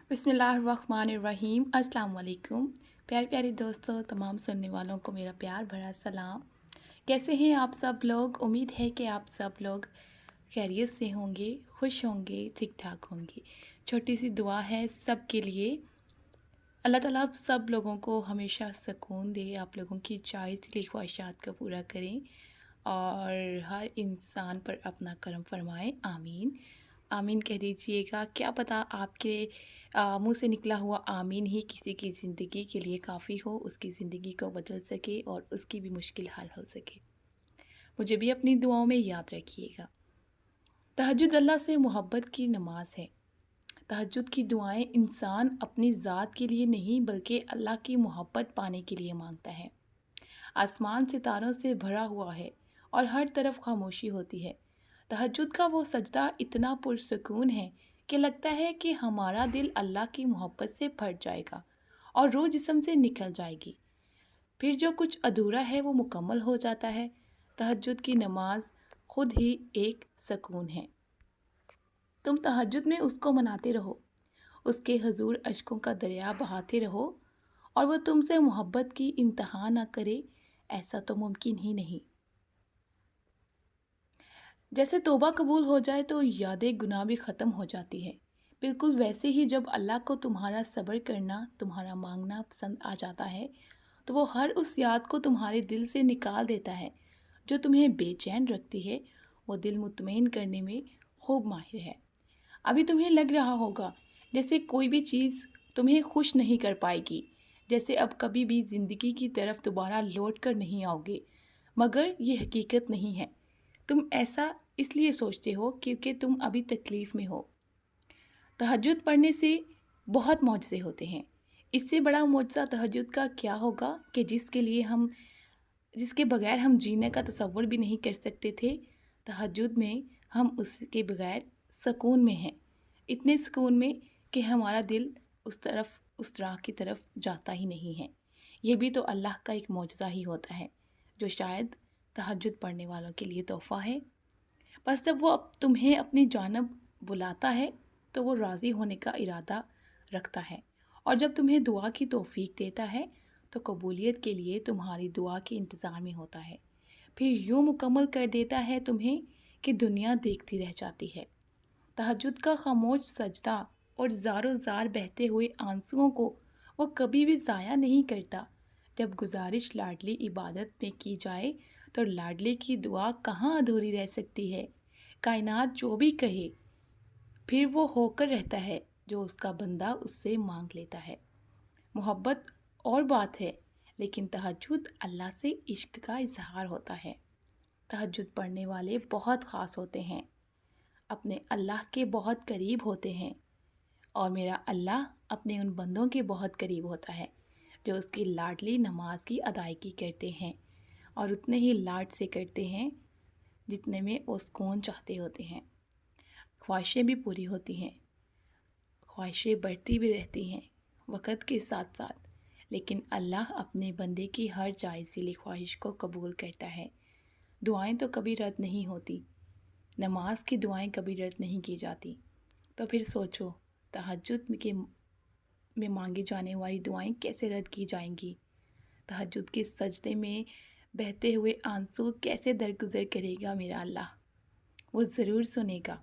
बिस्मिल्लाहिर्रहमानिर्रहीम। अस्सलाम वालेकुम। प्यारे प्यारे दोस्तों, तमाम सुनने वालों को मेरा प्यार भरा सलाम। कैसे हैं आप सब लोग? उम्मीद है कि आप सब लोग खैरियत से होंगे, खुश होंगे, ठीक ठाक होंगे। छोटी सी दुआ है सब के लिए। अल्लाह ताला आप सब लोगों को हमेशा सुकून दे, आप लोगों की जायज़ दिली ख्वाहिशात को पूरा करें और हर इंसान पर अपना करम फरमाए। आमीन। आमीन कह दीजिएगा। क्या पता आपके मुंह से निकला हुआ आमीन ही किसी की ज़िंदगी के लिए काफ़ी हो, उसकी ज़िंदगी को बदल सके और उसकी भी मुश्किल हल हो सके। मुझे भी अपनी दुआओं में याद रखिएगा। तहज्जुद अल्लाह से मोहब्बत की नमाज है। तहज्जुद की दुआएं इंसान अपनी ज़ात के लिए नहीं बल्कि अल्लाह की मोहब्बत पाने के लिए मांगता है। आसमान सितारों से भरा हुआ है और हर तरफ खामोशी होती है। तहज्जुद का वो सजदा इतना पुरसुकून है कि लगता है कि हमारा दिल अल्लाह की मोहब्बत से भर जाएगा और रूह जिस्म से निकल जाएगी। फिर जो कुछ अधूरा है वो मुकम्मल हो जाता है। तहज्जुद की नमाज खुद ही एक सुकून है। तुम तहज्जुद में उसको मनाते रहो, उसके हजूर अश्कों का दरिया बहाते रहो और वो तुमसे मोहब्बत की इंतहा ना करे, ऐसा तो मुमकिन ही नहीं। जैसे तौबा कबूल हो जाए तो यादें गुनाह भी ख़त्म हो जाती है, बिल्कुल वैसे ही जब अल्लाह को तुम्हारा सब्र करना, तुम्हारा मांगना पसंद आ जाता है तो वो हर उस याद को तुम्हारे दिल से निकाल देता है जो तुम्हें बेचैन रखती है। वो दिल मुतमईन करने में खूब माहिर है। अभी तुम्हें लग रहा होगा जैसे कोई भी चीज़ तुम्हें खुश नहीं कर पाएगी, जैसे अब कभी भी ज़िंदगी की तरफ दोबारा लौट कर नहीं आओगे, मगर ये हकीकत नहीं है। तुम ऐसा इसलिए सोचते हो क्योंकि तुम अभी तकलीफ़ में हो। तहज्जुद पढ़ने से बहुत मौजज़े होते हैं। इससे बड़ा मौजज़ा तहज्जुद का क्या होगा कि जिसके बगैर हम जीने का तसव्वुर भी नहीं कर सकते थे। तहज्जुद में हम उसके बगैर सुकून में हैं, इतने सुकून में कि हमारा दिल उस राह की तरफ जाता ही नहीं है। ये भी तो अल्लाह का एक मौजज़ा ही होता है जो शायद तहज्जुद पढ़ने वालों के लिए तोहफ़ा है। बस जब वो तुम्हें अपनी जानब बुलाता है तो वो राज़ी होने का इरादा रखता है और जब तुम्हें दुआ की तौफ़ीक देता है तो कबूलियत के लिए तुम्हारी दुआ के इंतज़ार में होता है। फिर यूँ मुकम्मल कर देता है तुम्हें कि दुनिया देखती रह जाती है। तहज्जुद का खामोश सजदा और ज़ारो ज़ार बहते हुए आंसुओं को वो कभी भी ज़ाया नहीं करता। जब गुजारिश लाडली इबादत में की जाए तो लाडले की दुआ कहाँ अधूरी रह सकती है। कायनात जो भी कहे फिर वो होकर रहता है जो उसका बंदा उससे मांग लेता है। मोहब्बत और बात है, लेकिन तहज्जुद अल्लाह से इश्क का इजहार होता है। तहज्जुद पढ़ने वाले बहुत ख़ास होते हैं, अपने अल्लाह के बहुत करीब होते हैं और मेरा अल्लाह अपने उन बंदों के बहुत करीब होता है जो उसकी लाडली नमाज की अदायगी करते हैं और उतने ही लाड से करते हैं जितने में वो सुकून चाहते होते हैं। ख्वाहिशें भी पूरी होती हैं, ख्वाहिशें बढ़ती भी रहती हैं वक़्त के साथ साथ, लेकिन अल्लाह अपने बंदे की हर जायज़ ख्वाहिश को कबूल करता है। दुआएं तो कभी रद्द नहीं होती, नमाज की दुआएं कभी रद्द नहीं की जाती। तो फिर सोचो तहज्जुद में मांगी जाने वाली दुआएं कैसे रद्द की जाएंगी। तहज्जुद के सजदे में बहते हुए आंसू कैसे दरगुजर करेगा मेरा अल्लाह। वो ज़रूर सुनेगा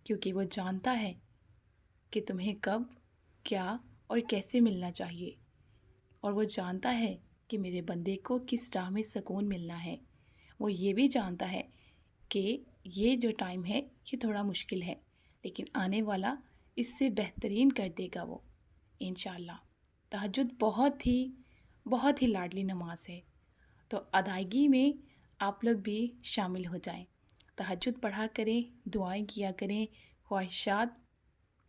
क्योंकि वो जानता है कि तुम्हें कब, क्या और कैसे मिलना चाहिए और वो जानता है कि मेरे बंदे को किस राह में सुकून मिलना है। वो ये भी जानता है कि ये जो टाइम है ये थोड़ा मुश्किल है, लेकिन आने वाला इससे बेहतरीन कर देगा वो इंशाअल्लाह। तहज्जुद बहुत ही लाडली नमाज है, तो अदायगी में आप लोग भी शामिल हो जाएं। तहज्जुद पढ़ा करें, दुआएं किया करें। ख्वाहिशात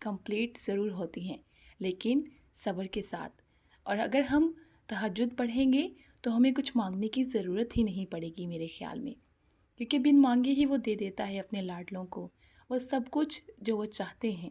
कंप्लीट ज़रूर होती हैं, लेकिन सब्र के साथ। और अगर हम तहज्जुद पढ़ेंगे तो हमें कुछ मांगने की ज़रूरत ही नहीं पड़ेगी मेरे ख़्याल में, क्योंकि बिन मांगे ही वो दे देता है अपने लाडलों को वो सब कुछ जो वो चाहते हैं।